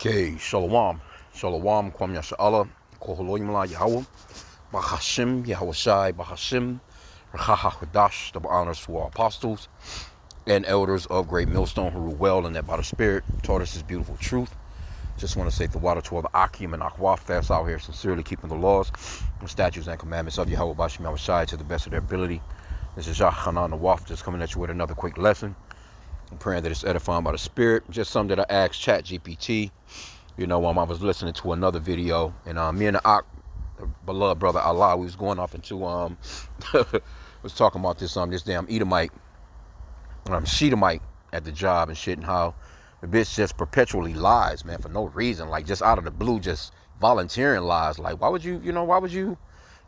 Okay, Shalom. Shalom, Kwam Yasha'Allah, Koholoyimla Yahweh, Bahashim, Yahweh Shai, Bahashim, Rachaha Hadash, double honors to our apostles and elders of Great Millstone who rule well and that by the Spirit taught us His beautiful truth. Just want to say the water to all the H.I.M and Akwaf that's out here sincerely keeping the laws and statutes and commandments of Yahweh Bashim Yahweh Shai to the best of their ability. This is Yah Hanan Nawaf just coming at you with another quick lesson. I'm praying that it's edifying by the Spirit. Just something that I asked Chat GPT. You know, I was listening to another video, and me and the beloved brother Allah, we was going off into was talking about this damn Edomite, Shedamite at the job and shit, and how the bitch just perpetually lies, man, for no reason, like just out of the blue, just volunteering lies. Like, why would you,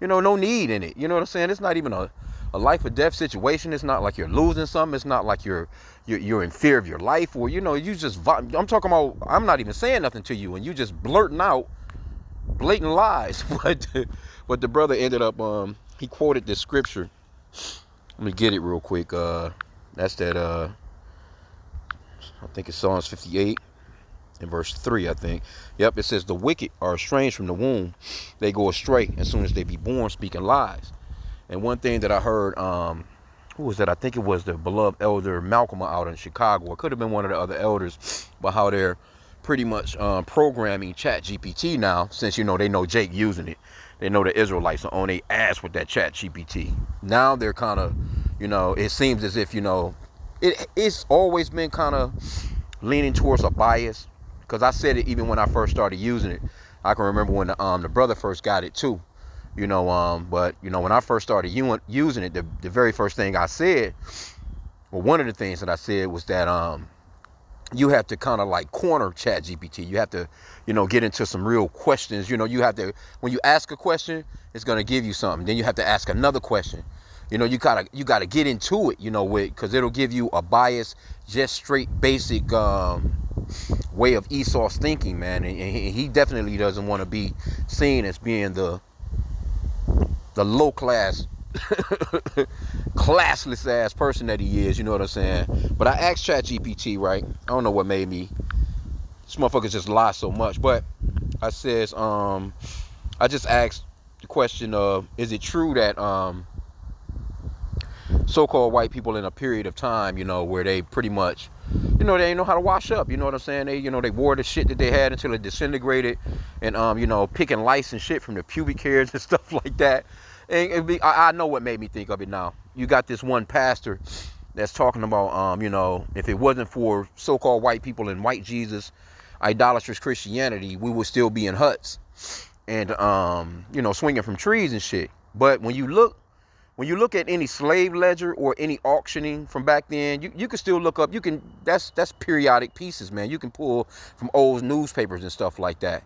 no need in it. You know what I'm saying? It's not even a life or death situation. It's not like you're losing something. It's not like you're in fear of your life, or you just. I'm talking about. I'm not even saying nothing to you, and you just blurting out blatant lies. But the brother ended up. He quoted this scripture. Let me get it real quick. That's that. I think it's Psalms 58 in verse 3. I think. Yep. It says the wicked are estranged from the womb; they go astray as soon as they be born, speaking lies. And one thing that I heard, who was that? I think it was the beloved elder Malcolm out in Chicago. It could have been one of the other elders, but how they're pretty much programming Chat GPT now, since, they know Jake using it. They know the Israelites are on their ass with that Chat GPT. Now they're kind of, it seems as if, it's always been kind of leaning towards a bias. Because I said it even when I first started using it. I can remember when the brother first got it too. But when I first started using it, the very first thing I said, well, one of the things that I said was that you have to kind of like corner Chat GPT. You have to, get into some real questions. You have to, when you ask a question, it's going to give you something. Then you have to ask another question. You gotta get into it, because it'll give you a biased, just straight basic way of Esau's thinking, man. And he definitely doesn't want to be seen as being the low class, classless ass person that he is, you know what I'm saying? But I asked ChatGPT, right? I don't know what made me, this motherfucker just lie so much, but I says, I just asked the question of, is it true that so-called white people in a period of time, where they pretty much, they ain't know how to wash up, you know what I'm saying? They, they wore the shit that they had until it disintegrated, and picking lice and shit from the pubic hairs and stuff like that. And I know what made me think of it now. You got this one pastor that's talking about, if it wasn't for so-called white people and white Jesus, idolatrous Christianity, we would still be in huts and, swinging from trees and shit. But when you look at any slave ledger or any auctioning from back then, you can still look up, that's periodic pieces, man. You can pull from old newspapers and stuff like that.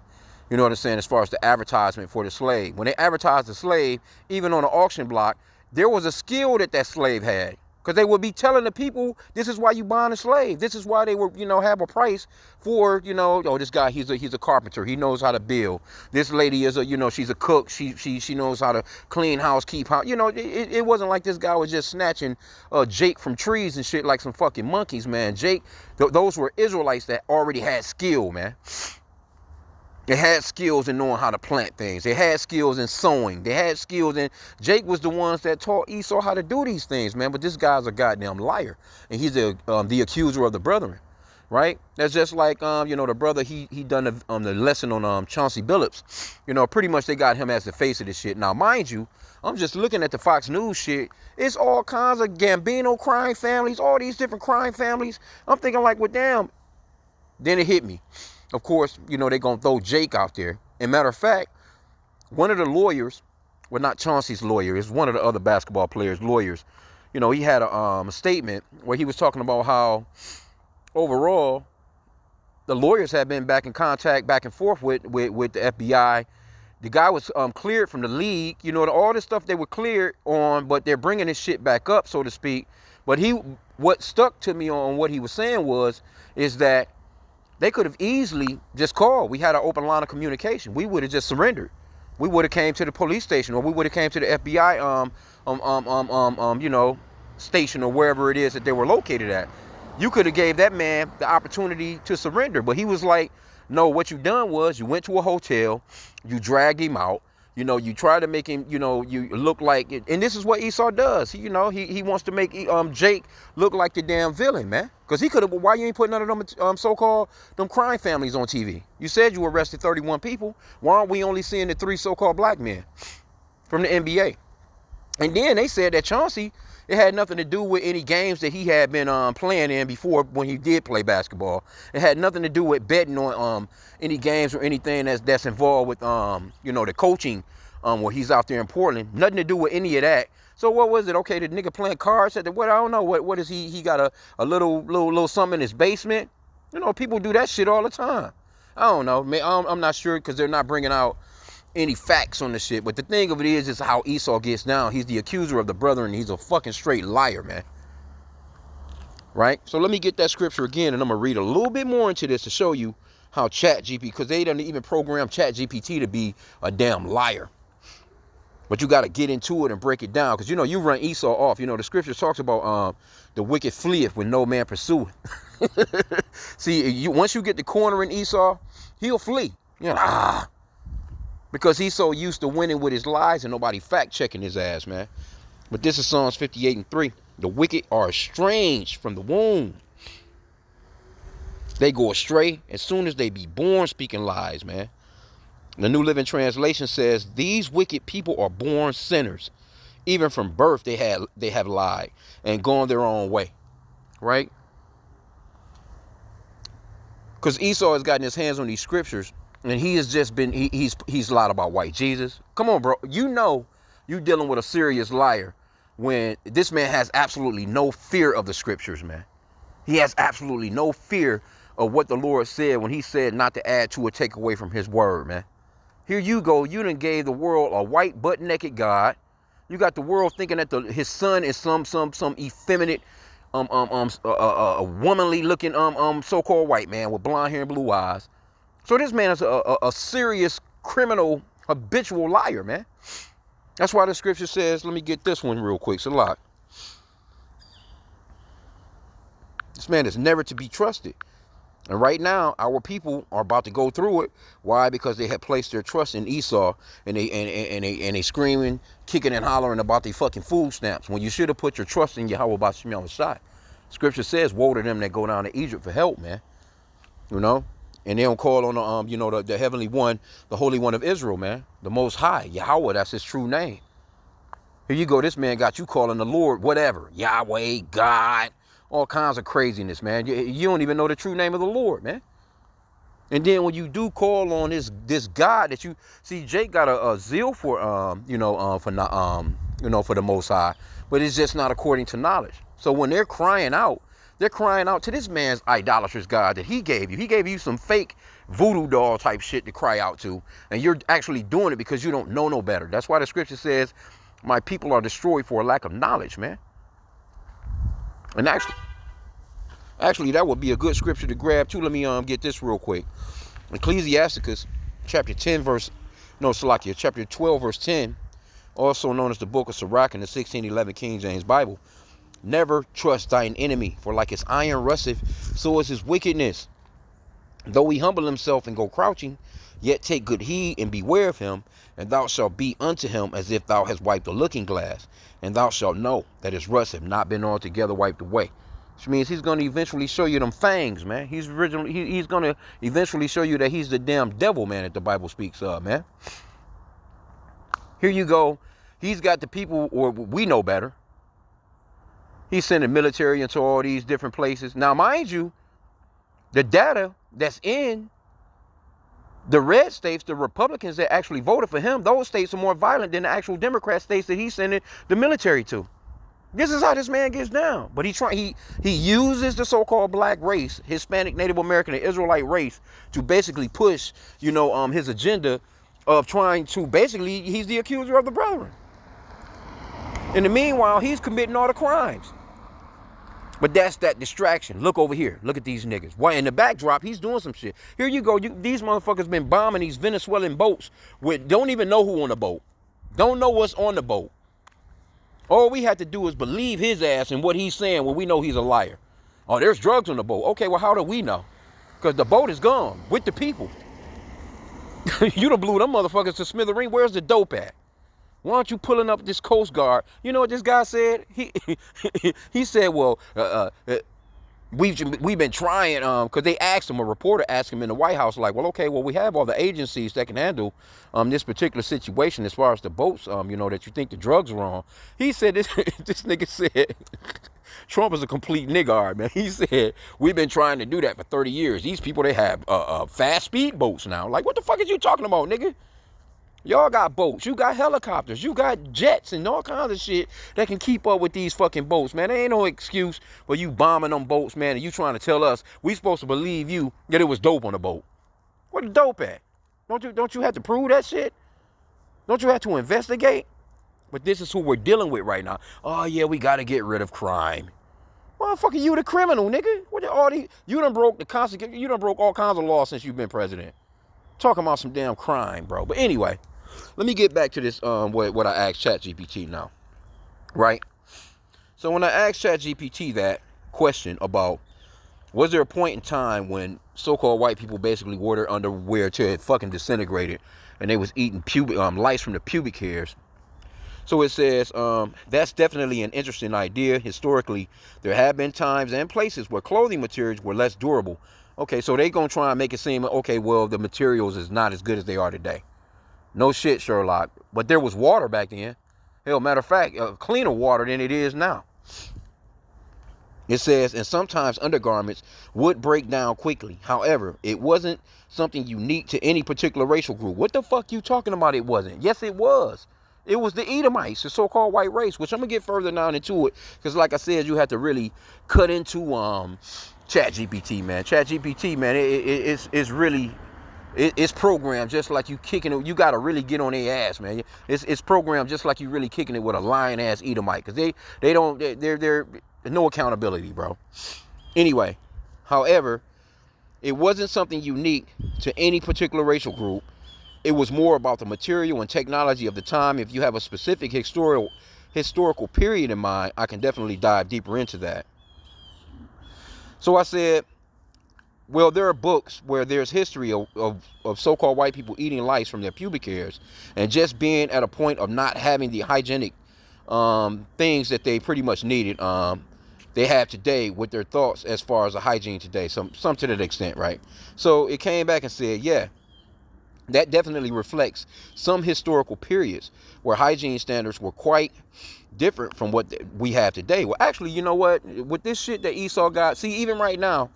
You know what I'm saying? As far as the advertisement for the slave. When they advertised the slave, even on the auction block, there was a skill that slave had. Because they would be telling the people, this is why you buying a slave. This is why they would, have a price for, this guy, he's a carpenter. He knows how to build. This lady is she's a cook. She knows how to clean house, keep house. It wasn't like this guy was just snatching Jake from trees and shit like some fucking monkeys, man. Jake, those were Israelites that already had skill, man. They had skills in knowing how to plant things. They had skills in sowing. They had skills in... Jake was the ones that taught Esau how to do these things, man. But this guy's a goddamn liar. And he's the accuser of the brethren, right? That's just like, the brother, he done the lesson on Chauncey Billups. Pretty much they got him as the face of this shit. Now, mind you, I'm just looking at the Fox News shit. It's all kinds of Gambino crime families, all these different crime families. I'm thinking like, well, damn. Then it hit me. Of course, they're going to throw Jake out there. And matter of fact, one of the lawyers, well, not Chauncey's lawyer, it's one of the other basketball players' lawyers. He had a statement where he was talking about how overall the lawyers had been back in contact, back and forth with the FBI. The guy was cleared from the league. All this stuff they were cleared on, but they're bringing this shit back up, so to speak. But what stuck to me on what he was saying is that they could have easily just called. We had an open line of communication. We would have just surrendered. We would have came to the police station, or we would have came to the FBI, station, or wherever it is that they were located at. You could have gave that man the opportunity to surrender, but he was like, No, what you done was you went to a hotel, you dragged him out. You know, you try to make him, you know, you look like it. And this is what Esau does. He, you know, he wants to make Jake look like the damn villain, man. Because he could have, why you ain't putting none of them so-called, them crime families on TV? You said you arrested 31 people. Why aren't we only seeing the 3 so-called black men from the NBA? And then they said that Chauncey, it had nothing to do with any games that he had been playing in before when he did play basketball. It had nothing to do with betting on any games or anything that's involved with you know, the coaching where he's out there in Portland. Nothing to do with any of that. So what was it? Okay, the nigga playing cards at the what? I don't know. What is he? He got a little something in his basement. You know, people do that shit all the time. I don't know. Man, I'm not sure because they're not bringing out any facts on the shit. But the thing of it is how Esau gets down. He's the accuser of the brethren. He's a fucking straight liar, man. Right? So let me get that scripture again, and I'm going to read a little bit more into this to show you how ChatGPT, because they don't even program ChatGPT to be a damn liar. But you got to get into it and break it down. Because, you know, you run Esau off. You know, the scripture talks about the wicked fleeth when no man pursueth. See, once you get the corner in Esau, he'll flee. You know, because he's so used to winning with his lies and nobody fact-checking his ass, man. But this is Psalms 58:3. The wicked are estranged from the womb. They go astray as soon as they be born, speaking lies, man. The New Living Translation says, these wicked people are born sinners. Even from birth, they have lied and gone their own way, right? Because Esau has gotten his hands on these scriptures, and he has just been, he's lied about white Jesus. Come on, bro. You know you're dealing with a serious liar when this man has absolutely no fear of the scriptures, man. He has absolutely no fear of what the Lord said when he said not to add to or take away from his word, man. Here you go. You done gave the world a white butt-naked God. You got the world thinking that his son is some effeminate, womanly looking so-called white man with blonde hair and blue eyes. So this man is a serious criminal, habitual liar, man. That's why the scripture says, let me get this one real quick. It's a lot. This man is never to be trusted. And right now, our people are about to go through it. Why? Because they have placed their trust in Esau, and they screaming, kicking, and hollering about their fucking food stamps. When you should have put your trust in Yahweh B'Shem Yahushai. Scripture says, "Woe to them that go down to Egypt for help, man." You know, and they don't call on the you know, the heavenly one, the Holy One of Israel, man, the Most High, Yahweh. That's his true name. Here you go. This man got you calling the Lord whatever, Yahweh, God. All kinds of craziness, man. You don't even know the true name of the Lord, man. And then when you do call on this God that you see, Jake got a zeal for for the Most High, but it's just not according to knowledge. So when they're crying out to this man's idolatrous God that he gave you. He gave you some fake voodoo doll type shit to cry out to, and you're actually doing it because you don't know no better. That's why the scripture says, "My people are destroyed for a lack of knowledge," man. And actually, that would be a good scripture to grab too. Let me get this real quick. Ecclesiasticus, chapter 12, verse 10, also known as the Book of Sirach in the 1611 King James Bible. Never trust thine enemy, for like his iron rusteth, so is his wickedness. Though he humble himself and go crouching, yet take good heed and beware of him, and thou shalt be unto him as if thou hast wiped a looking glass, and thou shalt know that his rust have not been altogether wiped away. Which means he's going to eventually show you them fangs, man. He's going to eventually show you that he's the damn devil, man, that the Bible speaks of, man. Here you go. He's got the people, or we know better. He's sending military into all these different places. Now, mind you, the data that's in the red states, the Republicans that actually voted for him, those states are more violent than the actual Democrat states that he's sending the military to. This is how this man gets down. But he uses the so-called black race, Hispanic, Native American, and Israelite race to basically push, his agenda of trying to basically, he's the accuser of the brethren. In the meanwhile, he's committing all the crimes. But that's that distraction. Look over here. Look at these niggas. Why in the backdrop, he's doing some shit. Here you go. These motherfuckers been bombing these Venezuelan boats with don't even know who on the boat. Don't know what's on the boat. All we had to do is believe his ass and what he's saying when we know he's a liar. Oh, there's drugs on the boat. Okay, well, how do we know? Because the boat is gone with the people. You done blew them motherfuckers to smithereen. Where's the dope at? Why aren't you pulling up this Coast Guard? You know what this guy said? He said, well, we've been trying, because they asked him, a reporter asked him in the White House, like, well, okay, well, we have all the agencies that can handle this particular situation as far as the boats, you know, that you think the drugs are on. He said, this nigga said, Trump is a complete niggard, man. He said, we've been trying to do that for 30 years. These people, they have fast speed boats now. Like, what the fuck is you talking about, nigga? Y'all got boats, you got helicopters, you got jets and all kinds of shit that can keep up with these fucking boats, man. There ain't no excuse for you bombing them boats, man, and you trying to tell us we supposed to believe you that it was dope on the boat. Where the dope at? Don't you have to prove that shit? Don't you have to investigate? But this is who we're dealing with right now. Oh yeah, we gotta get rid of crime. Motherfucker, you the criminal, nigga. You done broke the Constitution, you done broke all kinds of laws since you've been president. Talking about some damn crime, bro. But anyway, let me get back to this, what I asked ChatGPT now, right? So when I asked ChatGPT that question about, was there a point in time when so-called white people basically wore their underwear till it fucking disintegrated and they was eating lice from the pubic hairs? So it says, that's definitely an interesting idea. Historically, there have been times and places where clothing materials were less durable. Okay, so they gonna try and make it seem, okay, well, the materials is not as good as they are today. No shit, Sherlock. But there was water back then. Hell, matter of fact, cleaner water than it is now. It says, and sometimes undergarments would break down quickly. However, it wasn't something unique to any particular racial group. What the fuck you talking about it wasn't? Yes, it was. It was the Edomites, the so-called white race, which I'm going to get further down into it. Because like I said, you have to really cut into ChatGPT, man. ChatGPT, man, it's really... It's programmed just like you kicking it. You got to really get on their ass, man. It's programmed just like you really kicking it with a lion-ass Edomite. Because they're no accountability, bro. Anyway, however, it wasn't something unique to any particular racial group. It was more about the material and technology of the time. If you have a specific historical period in mind, I can definitely dive deeper into that. So I said, well, there are books where there's history of so-called white people eating lice from their pubic hairs and just being at a point of not having the hygienic things that they pretty much needed. They have today with their thoughts as far as the hygiene today, some to that extent, right? So it came back and said, yeah, that definitely reflects some historical periods where hygiene standards were quite different from what we have today. Well, actually, you know what? With this shit that Esau got, see, even right now,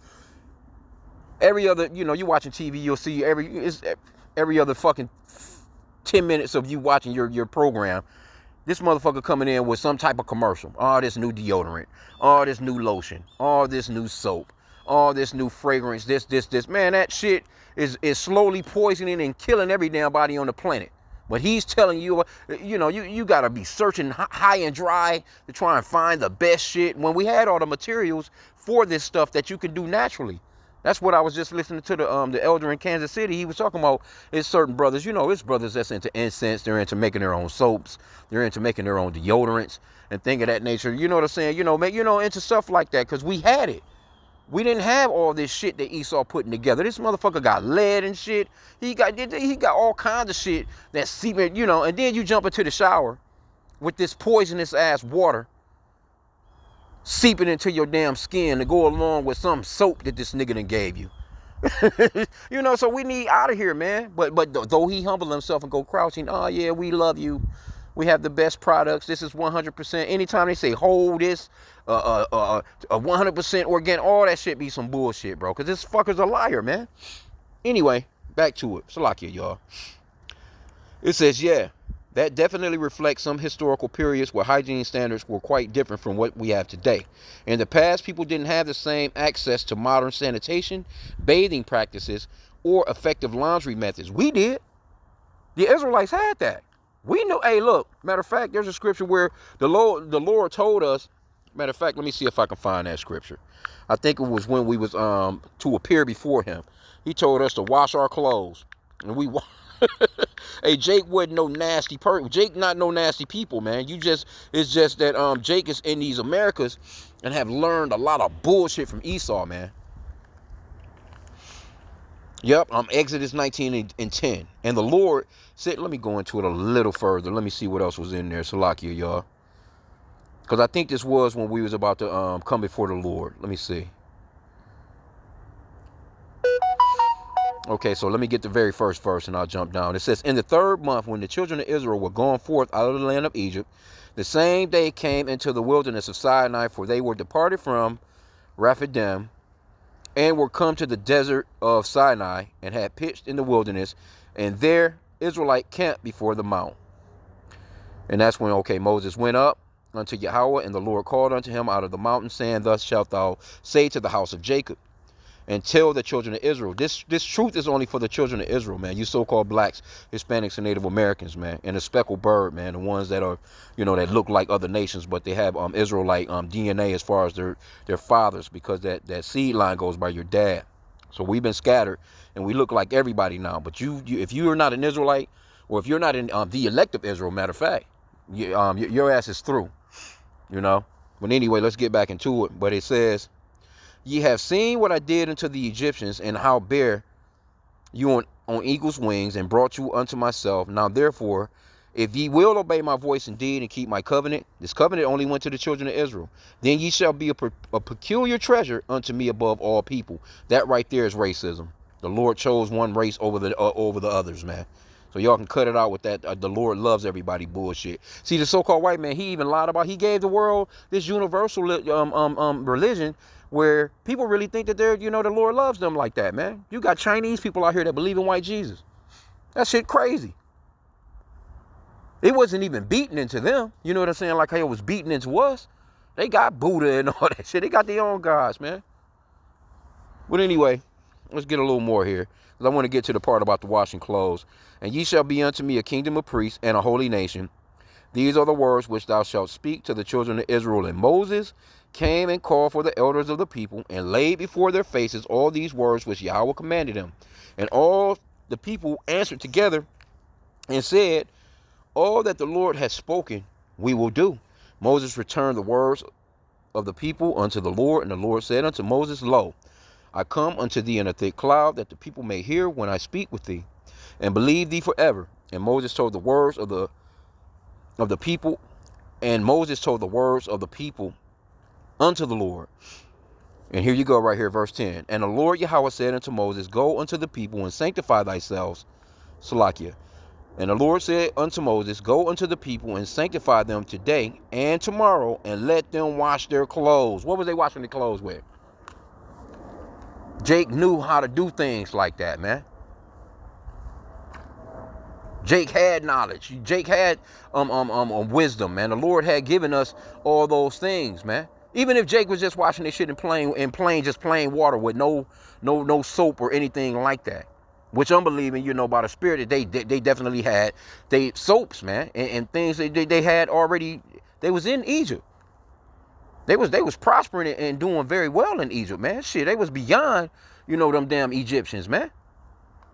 every other, you watching TV, you'll see every other fucking 10 minutes of you watching your program, this motherfucker coming in with some type of commercial. Oh, this new deodorant. Oh, this new lotion. Oh, this new soap. Oh, this new fragrance. This. Man, that shit is slowly poisoning and killing every damn body on the planet. But he's telling you, you got to be searching high and dry to try and find the best shit when we had all the materials for this stuff that you can do naturally. That's what I was just listening to the elder in Kansas City. He was talking about it's certain brothers, it's brothers that's into incense. They're into making their own soaps. They're into making their own deodorants and things of that nature. You know what I'm saying? Into stuff like that because we had it. We didn't have all this shit that Esau putting together. This motherfucker got lead and shit. He got all kinds of shit that's seeping, and then you jump into the shower with this poisonous ass water seeping into your damn skin to go along with some soap that this nigga done gave you. So we need out of here, man. But though he humbled himself and go crouching, oh yeah, we love you. We have the best products. This is 100%. Anytime they say hold this, 100% organic, all that shit be some bullshit, bro. Because this fucker's a liar, man. Anyway, back to it. Salakia, y'all. It says, yeah, that definitely reflects some historical periods where hygiene standards were quite different from what we have today. In the past, people didn't have the same access to modern sanitation, bathing practices, or effective laundry methods. We did. The Israelites had that. We knew, hey, look, matter of fact, there's a scripture where the Lord told us, matter of fact, let me see if I can find that scripture. I think it was when we was to appear before him. He told us to wash our clothes. And we hey, Jake wasn't no nasty person. Jake not no nasty people, man. It's just that Jake is in these Americas and have learned a lot of bullshit from Esau, man. Yep, Exodus 19 and 10. And the Lord said, let me go into it a little further. Let me see what else was in there. Salakia, y'all. Because I think this was when we was about to come before the Lord. Let me see. Okay, so let me get the very first verse and I'll jump down. It says, in the 3rd month, when the children of Israel were gone forth out of the land of Egypt, the same day came into the wilderness of Sinai, for they were departed from Rephidim, and were come to the desert of Sinai, and had pitched in the wilderness, and there Israelite camped before the mount. And that's when, okay, Moses went up unto Yahweh, and the Lord called unto him out of the mountain, saying, thus shalt thou say to the house of Jacob, and tell the children of Israel. This truth is only for the children of Israel, man. You so-called blacks, Hispanics, and Native Americans, man. And the speckled bird, man. The ones that are, that look like other nations, but they have Israelite DNA as far as their fathers, because that seed line goes by your dad. So we've been scattered, and we look like everybody now. But you if you are not an Israelite, or if you're not in the elect of Israel, matter of fact, your ass is through, But anyway, let's get back into it. But it says, ye have seen what I did unto the Egyptians, and how bare you on eagle's wings, and brought you unto myself. Now therefore, if ye will obey my voice indeed, and keep my covenant, this covenant only went to the children of Israel, then ye shall be a peculiar treasure unto me above all people. That right there is racism. The Lord chose one race over the others, man. So y'all can cut it out with that the Lord loves everybody bullshit. See, the so-called white man, he even lied about, he gave the world this universal religion where people really think that the Lord loves them like that, man. You got Chinese people out here that believe in white Jesus. That shit crazy. It wasn't even beaten into them. You know what I'm saying? Like how it was beaten into us. They got Buddha and all that shit. They got their own gods, man. But anyway, let's get a little more here, because I want to get to the part about the washing clothes. And ye shall be unto me a kingdom of priests and a holy nation. These are the words which thou shalt speak to the children of Israel. And Moses came and called for the elders of the people, and laid before their faces all these words which Yahweh commanded him. And all the people answered together and said, all that the Lord has spoken, we will do. Moses returned the words of the people unto the Lord, and the Lord said unto Moses, lo, I come unto thee in a thick cloud, that the people may hear when I speak with thee, and believe thee forever. And Moses told the words of the people, and Moses told the words of the people unto the Lord. And here you go right here, verse 10. And the Lord Yahweh said unto Moses, go unto the people and sanctify thyself. Salakia. And the Lord said unto Moses, go unto the people and sanctify them today and tomorrow, and let them wash their clothes. What was they washing their clothes with? Jake knew how to do things like that, man. Jake had knowledge. Jake had wisdom, man. The Lord had given us all those things, man. Even if Jake was just washing his shit in plain water with no soap or anything like that, which I'm believing, by the Spirit, that they definitely had they soaps, man, and things they had already. They was in Egypt. They was prospering and doing very well in Egypt, man. Shit, they was beyond, them damn Egyptians, man.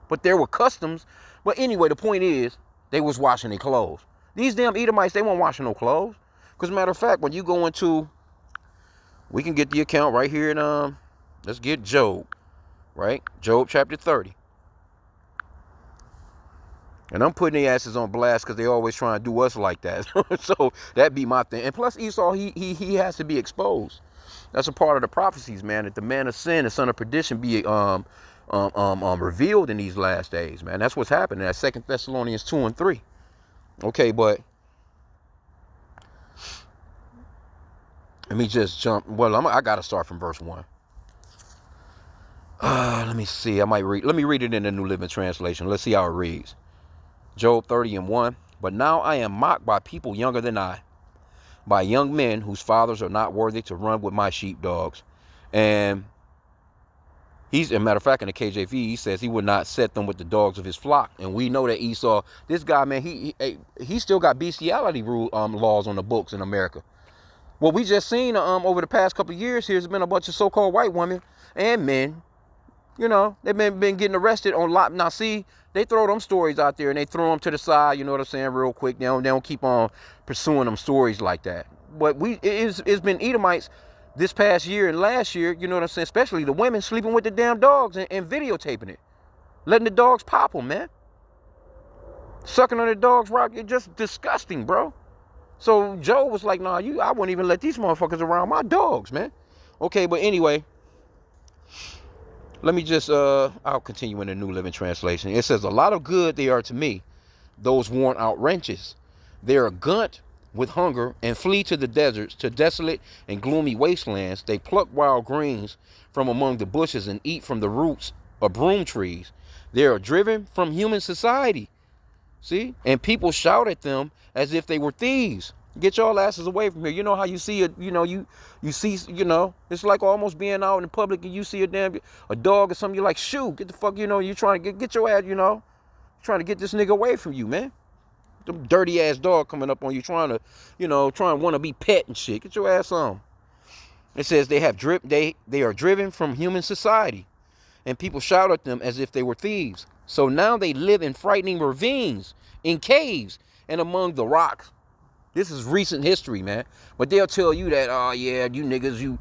But there were customs. But anyway, the point is, they was washing their clothes. These damn Edomites, they weren't washing no clothes. Because matter of fact, when you go into, we can get the account right here in, let's get Job, right? Job chapter 30. And I'm putting their asses on blast because they always try to do us like that. So that be my thing. And plus Esau, he has to be exposed. That's a part of the prophecies, man, that the man of sin, the son of perdition, be revealed in these last days, man. That's what's happening. That's 2 Thessalonians 2 and 3. Okay, but let me just jump. Well, I got to start from verse 1. Let me see. Let me read it in the New Living Translation. Let's see how it reads. Job 30 and 1. But now I am mocked by people younger than I, by young men whose fathers are not worthy to run with my sheepdogs. And as a matter of fact, in the KJV, he says he would not set them with the dogs of his flock. And we know that Esau, this guy, man, he still got bestiality laws on the books in America. What we just seen over the past couple of years here has been a bunch of so-called white women and men. They've been getting arrested on lot. Now, see, they throw them stories out there and they throw them to the side, you know what I'm saying, real quick. They don't keep on pursuing them stories like that. But it's been Edomites this past year and last year, you know what I'm saying, especially the women sleeping with the damn dogs and videotaping it. letting the dogs pop them, man. Sucking on the dog's rock, it's just disgusting, bro. So Joe was like, nah, I wouldn't even let these motherfuckers around my dogs, man. Okay, but anyway, let me just, I'll continue in the New Living Translation. It says, a lot of good they are to me, those worn out wretches. They are gaunt with hunger and flee to the deserts, to desolate and gloomy wastelands. They pluck wild greens from among the bushes and eat from the roots of broom trees. They are driven from human society. See? And people shout at them as if they were thieves. Get y'all asses away from here. You know how you see it, you see, it's like almost being out in the public and you see a dog or something, you're like, shoot, get the fuck, you're trying to get your ass, trying to get this nigga away from you, man. Them dirty ass dog coming up on you trying to want to be pet and shit. Get your ass on. It says they are driven from human society, and people shout at them as if they were thieves. So now they live in frightening ravines, in caves, and among the rocks. This is recent history, man. But they'll tell you that, oh yeah, you niggas, you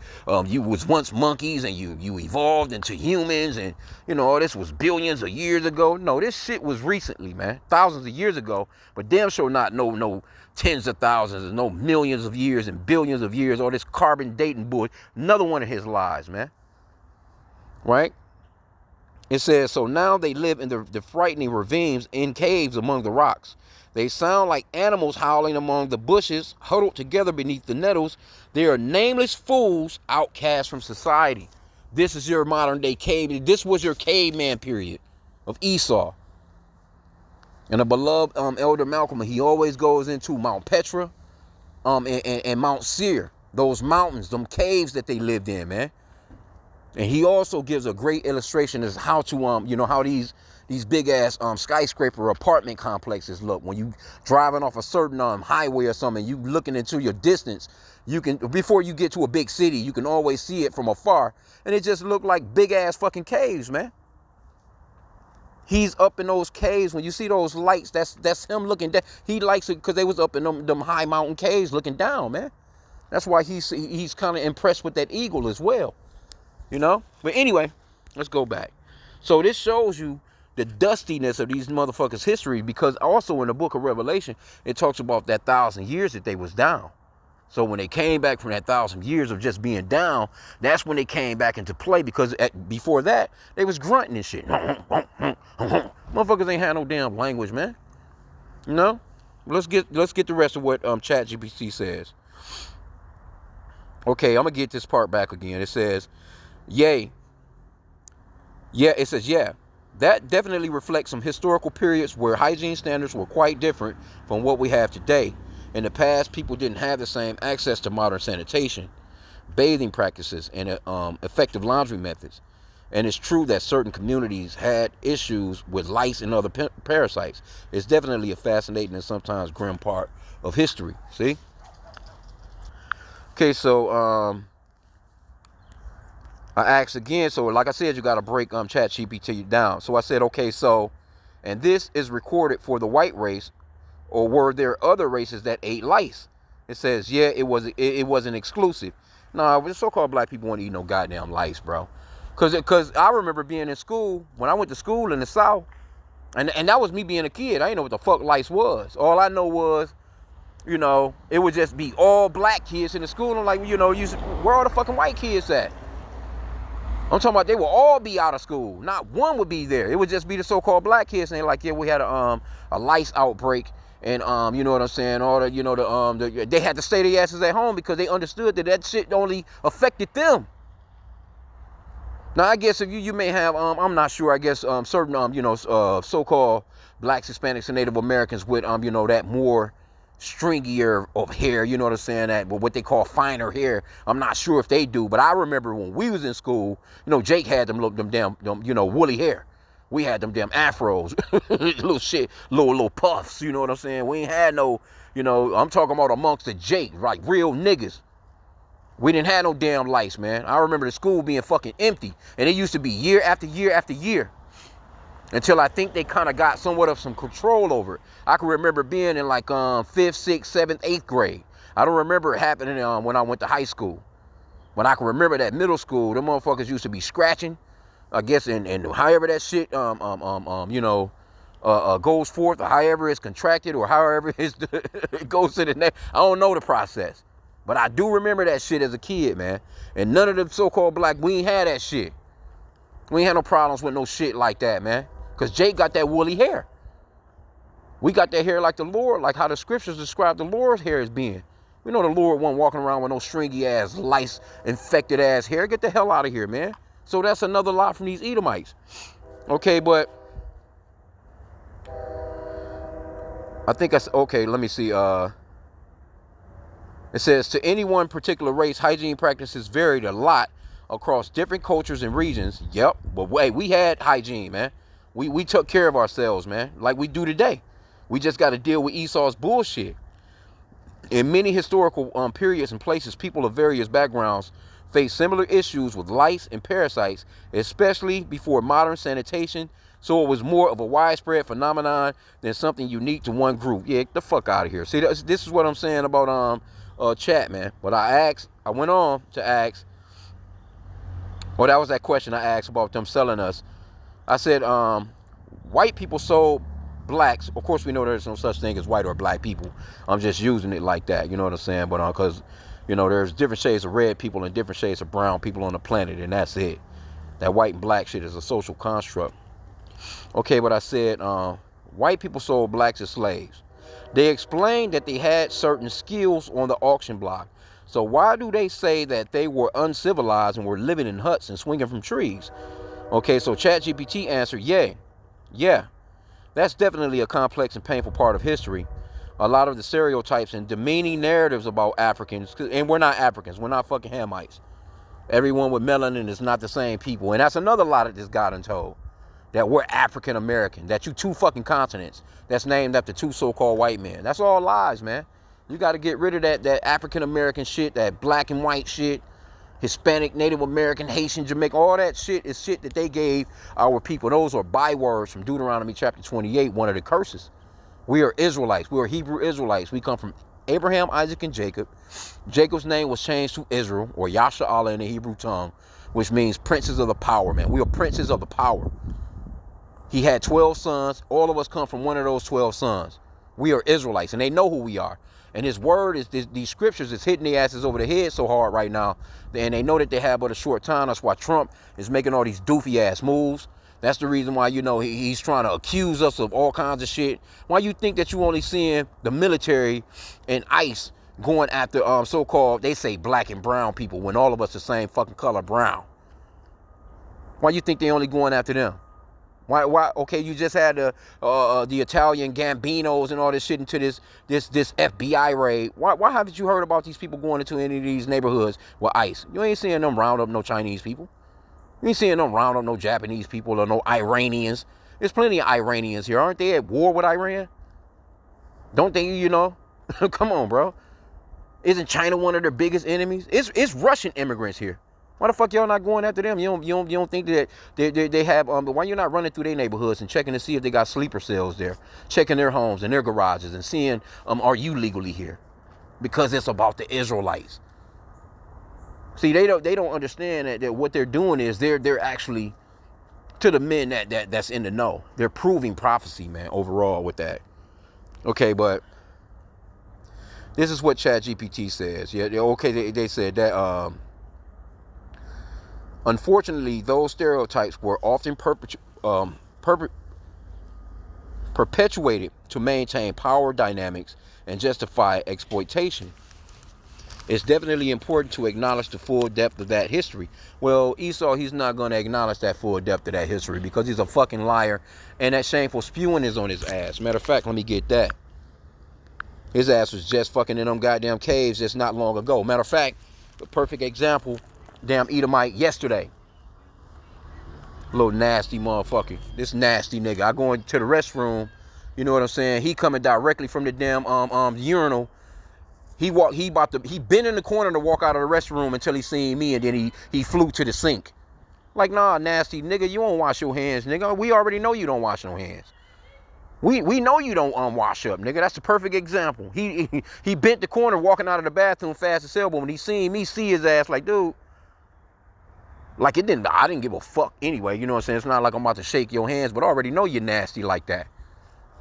was once monkeys and you evolved into humans, and this was billions of years ago. No, this shit was recently, man. Thousands of years ago. But damn sure not no tens of thousands and no millions of years and billions of years. All this carbon dating bullshit. Another one of his lies, man. Right? It says, so now they live in the frightening ravines, in caves among the rocks. They sound like animals howling among the bushes, huddled together beneath the nettles. They are nameless fools, outcast from society. This is your modern day cave. This was your caveman period of Esau. And the beloved Elder Malcolm, he always goes into Mount Petra and Mount Seir. Those mountains, them caves that they lived in, man. And he also gives a great illustration as how to, how these big ass skyscraper apartment complexes look. When you driving off a certain highway or something, you looking into your distance, you can, before you get to a big city, you can always see it from afar. And it just looked like big ass fucking caves, man. He's up in those caves. When you see those lights, that's him looking down. He likes it because they was up in them high mountain caves looking down, man. That's why he's kind of impressed with that eagle as well. But anyway, let's go back. So this shows you the dustiness of these motherfuckers' history, because also in the book of Revelation, it talks about that 1,000 years that they was down. So when they came back from that 1,000 years of just being down, that's when they came back into play, because before that, they was grunting and shit. Motherfuckers ain't had no damn language, man. Let's get the rest of what ChatGPT says. Okay, I'm gonna get this part back again. It says, it says, that definitely reflects some historical periods where hygiene standards were quite different from what we have today. In the past, people didn't have the same access to modern sanitation, bathing practices, and effective laundry methods. And it's true that certain communities had issues with lice and other parasites. It's definitely a fascinating and sometimes grim part of history. See? Okay, so I asked again, so like I said, you got to break ChatGPT down. So I said, okay, so, and this is recorded for the white race, or were there other races that ate lice? It says, yeah, it wasn't exclusive. No, the so-called black people won't eat no goddamn lice, bro. Because I remember being in school, when I went to school in the South, and that was me being a kid. I didn't know what the fuck lice was. All I know was, it would just be all black kids in the school. I'm like, where are the fucking white kids at? I'm talking about they will all be out of school. Not one would be there. It would just be the so-called black kids. And they're like, yeah, we had a lice outbreak. And, you know what I'm saying? All the, they had to stay their asses at home because they understood that shit only affected them. Now, I guess if you may have, I'm not sure, I guess certain, so-called blacks, Hispanics, and Native Americans with, that more stringier of hair, you know what I'm saying, that what they call finer hair. I'm not sure if they do, but I remember when we was in school, Jake had them damn woolly hair. We had them damn afros, little shit, little puffs, you know what I'm saying? We ain't had no, I'm talking about amongst the Jake, like real niggas. We didn't have no damn lice, man. I remember the school being fucking empty, and it used to be year after year after year. Until I think they kind of got somewhat of some control over it. I can remember being in like 5th, 6th, 7th, 8th grade. I don't remember it happening when I went to high school. When I can remember that middle school, them motherfuckers used to be scratching I guess, and however that shit, goes forth, or however it's contracted, or however it goes to the next. I don't know the process. But I do remember that shit as a kid, man. And none of the so-called black, we ain't had that shit. We ain't had no problems with no shit like that, man. Because Jake got that woolly hair. We got that hair like the Lord, like how the scriptures describe the Lord's hair as being. We know the Lord wasn't walking around with no stringy ass, lice infected ass hair. Get the hell out of here, man. So that's another lot from these Edomites. Okay, but I think that's okay. Let me see. It says, to any one particular race, hygiene practices varied a lot across different cultures and regions. Yep, but wait, we had hygiene, man. We took care of ourselves, man, like we do today. We just got to deal with Esau's bullshit. In many historical periods and places, people of various backgrounds face similar issues with lice and parasites, especially before modern sanitation. So it was more of a widespread phenomenon than something unique to one group. Yeah, get the fuck out of here. See, this is what I'm saying about chat, man. But I went on to ask. Well, that was that question I asked about them selling us. I said, white people sold blacks. Of course, we know there's no such thing as white or black people. I'm just using it like that. You know what I'm saying? But because, there's different shades of red people and different shades of brown people on the planet, and that's it. That white and black shit is a social construct. Okay, but I said, white people sold blacks as slaves. They explained that they had certain skills on the auction block. So why do they say that they were uncivilized and were living in huts and swinging from trees? Okay, so ChatGPT answered, yeah, that's definitely a complex and painful part of history. A lot of the stereotypes and demeaning narratives about Africans, and we're not Africans, we're not fucking Hamites. Everyone with melanin is not the same people. And that's another lie that this guy done told. That we're African American, that you two fucking continents that's named after two so-called white men. That's all lies, man. You got to get rid of that African American shit, that black and white shit, Hispanic, Native American, Haitian, Jamaican. All that shit is shit that they gave our people. Those are bywords from Deuteronomy chapter 28, one of the curses. We are Israelites. We are Hebrew Israelites. We come from Abraham, Isaac, and Jacob. Jacob's name was changed to Israel, or Yasha'Allah in the Hebrew tongue, which means princes of the power, man. We are princes of the power. He had 12 sons. All of us come from one of those 12 sons. We are Israelites, and they know who we are. And his word is, these scriptures is hitting their asses over the head so hard right now. And they know that they have but a short time. That's why Trump is making all these doofy ass moves. That's the reason why, he's trying to accuse us of all kinds of shit. Why you think that you only seeing the military and ICE going after so-called, they say black and brown people, when all of us the same fucking color, brown? Why you think they only going after them? Why? Okay, you just had the Italian Gambinos and all this shit into this FBI raid. Why haven't you heard about these people going into any of these neighborhoods with ICE? You ain't seeing them round up no Chinese people. You ain't seeing them round up no Japanese people or no Iranians. There's plenty of Iranians here. Aren't they at war with Iran? Don't they, Come on, bro. Isn't China one of their biggest enemies? It's Russian immigrants here. Why the fuck y'all not going after them? You don't think that they have but why you not running through their neighborhoods and checking to see if they got sleeper cells there, checking their homes and their garages and seeing are you legally here? Because it's about the Israelites. See, they don't understand that what they're doing is they're actually, to the men that's in the know, they're proving prophecy, man, overall with that. Okay, but this is what ChatGPT says. Yeah, okay, they said that unfortunately, those stereotypes were often perpetuated to maintain power dynamics and justify exploitation. It's definitely important to acknowledge the full depth of that history. Well, Esau, he's not going to acknowledge that full depth of that history because he's a fucking liar, and that shameful spewing is on his ass. Matter of fact, let me get that. His ass was just fucking in them goddamn caves just not long ago. Matter of fact, the perfect example, damn Edomite yesterday. Little nasty motherfucker. This nasty nigga. I go into the restroom, you know what I'm saying? He coming directly from the damn urinal. He been in the corner to walk out of the restroom until he seen me, and then he flew to the sink. Like, nah, nasty nigga, you don't wash your hands, nigga. We already know you don't wash no hands. We know you don't wash up, nigga. That's the perfect example. He bent the corner walking out of the bathroom fast as hell, but when he seen me see his ass, like, dude, Like I didn't give a fuck anyway. You know what I'm saying? It's not like I'm about to shake your hands, but I already know you're nasty like that.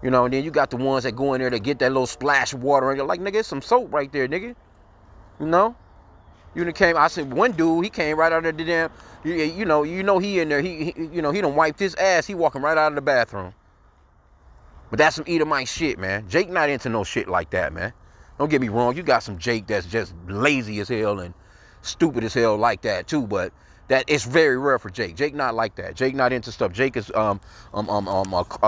You know, and then you got the ones that go in there to get that little splash of water, and you're like, nigga, it's some soap right there, nigga. You know? You done came. I said one dude, he came right out of the damn. You know he in there. He done wiped his ass. He walking right out of the bathroom. But that's some Edomite shit, man. Jake not into no shit like that, man. Don't get me wrong. You got some Jake that's just lazy as hell and stupid as hell like that too. But that it's very rare for Jake. Jake not like that. Jake not into stuff. Jake is a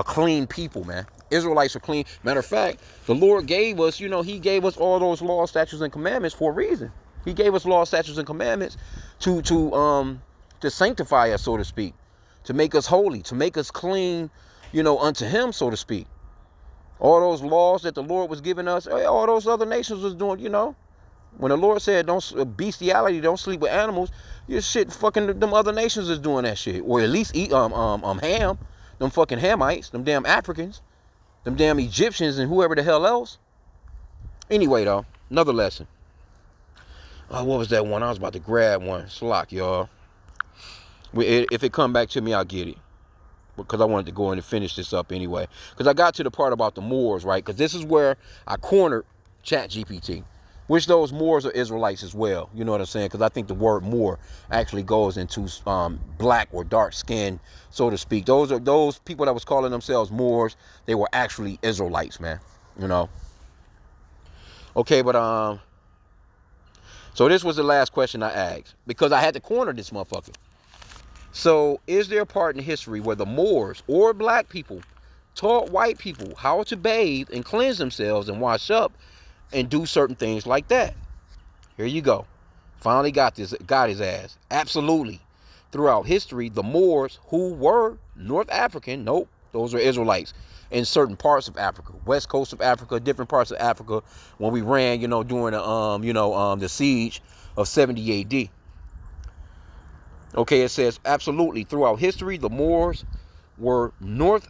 clean people, man. Israelites are clean. Matter of fact, the Lord gave us, he gave us all those laws, statutes, and commandments for a reason. He gave us laws, statutes, and commandments to sanctify us, so to speak, to make us holy, to make us clean, unto him, so to speak. All those laws that the Lord was giving us, all those other nations was doing, When the Lord said, bestiality, don't sleep with animals, your shit fucking, them other nations is doing that shit. Or at least Ham, them fucking Hamites, them damn Africans, them damn Egyptians and whoever the hell else. Anyway, though, another lesson. What was that one? I was about to grab one. Slack, y'all. If it come back to me, I'll get it. Because I wanted to go in and finish this up anyway. Because I got to the part about the Moors, right? Because this is where I cornered ChatGPT. Which those Moors are Israelites as well. You know what I'm saying? Because I think the word Moor actually goes into black or dark skin, so to speak. Those people that was calling themselves Moors, they were actually Israelites, man. Okay, but so this was the last question I asked. Because I had to corner this motherfucker. So, is there a part in history where the Moors or black people taught white people how to bathe and cleanse themselves and wash up and do certain things like that? Here you go. Finally got his ass. Absolutely. Throughout history, the Moors, who were North African, nope, those are Israelites, in certain parts of Africa, west coast of Africa, different parts of Africa, when we ran, during the siege of 70 AD. Okay, it says, absolutely, throughout history, the Moors were North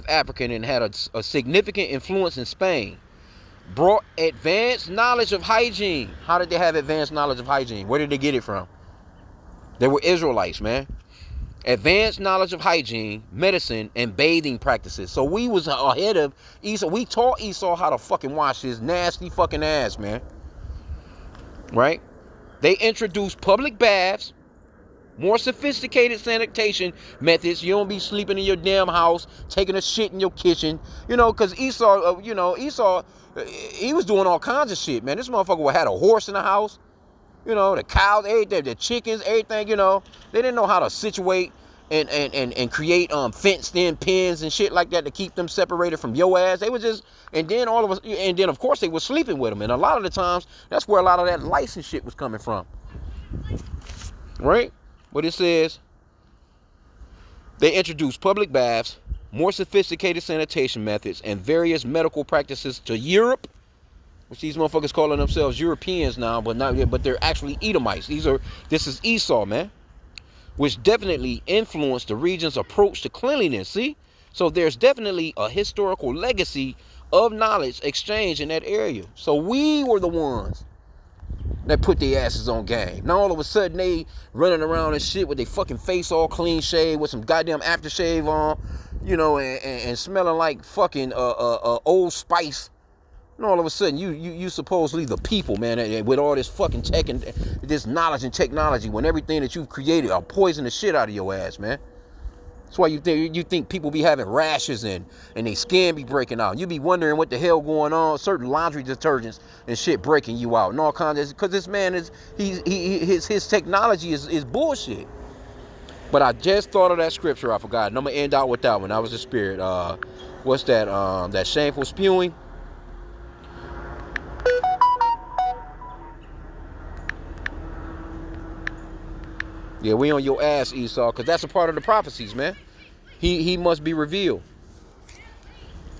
African and had a significant influence in Spain. Brought advanced knowledge of hygiene. How did they have advanced knowledge of hygiene? Where did they get it from? They were Israelites, man. Advanced knowledge of hygiene, medicine, and bathing practices. So we was ahead of Esau. We taught Esau how to fucking wash his nasty fucking ass, man. Right? They introduced public baths, more sophisticated sanitation methods. You don't be sleeping in your damn house, taking a shit in your kitchen. Because Esau, he was doing all kinds of shit, man. This motherfucker had a horse in the house. The cows, everything, the chickens, everything, They didn't know how to situate and create fenced in pens and shit like that to keep them separated from your ass. They was just, and then of course they were sleeping with them. And a lot of the times, that's where a lot of that license shit was coming from. Right? What it says, they introduced public baths, more sophisticated sanitation methods, and various medical practices to Europe, which these motherfuckers calling themselves Europeans now, but they're actually Edomites. This is Esau, man, which definitely influenced the region's approach to cleanliness. See, so there's definitely a historical legacy of knowledge exchange in that area. So we were the ones that put their asses on game. Now all of a sudden they running around and shit with their fucking face all clean shaved with some goddamn aftershave on, and smelling like fucking Old Spice. And all of a sudden you supposedly the people, man, with all this fucking tech and this knowledge and technology, when everything that you've created will poison the shit out of your ass, man. That's why you think people be having rashes and their skin be breaking out. You be wondering what the hell going on. Certain laundry detergents and shit breaking you out and all kinds of, because this man his technology is bullshit. But I just thought of that scripture. I forgot. And I'm gonna end out with that one. That was the spirit. What's that? That shameful spewing. Yeah, we on your ass, Esau, because that's a part of the prophecies, man. He must be revealed.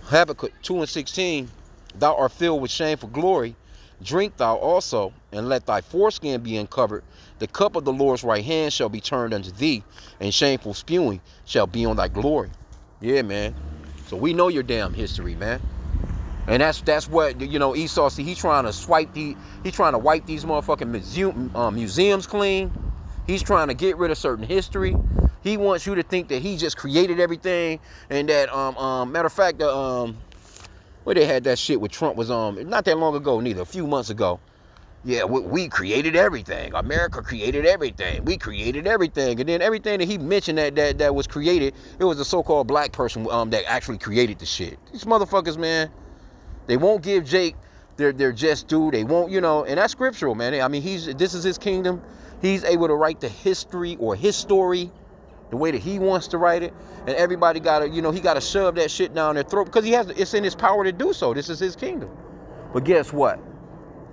Habakkuk 2:16, thou art filled with shameful glory. Drink thou also, and let thy foreskin be uncovered. The cup of the Lord's right hand shall be turned unto thee, and shameful spewing shall be on thy glory. Yeah, man. So we know your damn history, man. And that's what, Esau, see, he trying to wipe these motherfucking museums clean. He's trying to get rid of certain history. He wants you to think that he just created everything, and that matter of fact, where they had that shit with Trump was not that long ago neither, a few months ago. Yeah, we created everything. America created everything. We created everything. And then everything that he mentioned that was created, it was a so-called black person that actually created the shit. These motherfuckers, man, they won't give Jake their just due. They won't, and that's scriptural, man. I mean, this is his kingdom. He's able to write the history or his story the way that he wants to write it. And everybody gotta, he gotta shove that shit down their throat because it's in his power to do so. This is his kingdom. But guess what?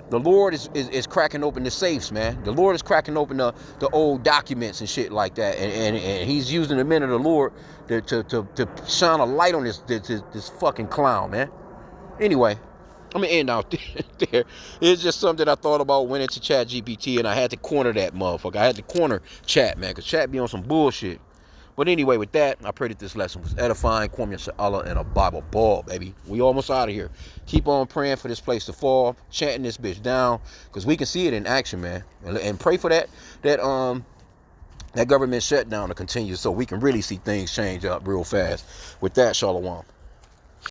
The Lord is cracking open the safes, man. The Lord is cracking open the old documents and shit like that. And he's using the men of the Lord to shine a light on this fucking clown, man. Anyway, I'm going to end out there. It's just something I thought about, went into Chat GPT, and I had to corner that motherfucker. I had to corner Chat, man, because Chat be on some bullshit. But anyway, with that, I pray that this lesson was edifying. Kwame Yasha and a Bible ball, baby. We almost out of here. Keep on praying for this place to fall, chanting this bitch down, because we can see it in action, man. And pray for that government shutdown to continue so we can really see things change up real fast. With that, Shalom.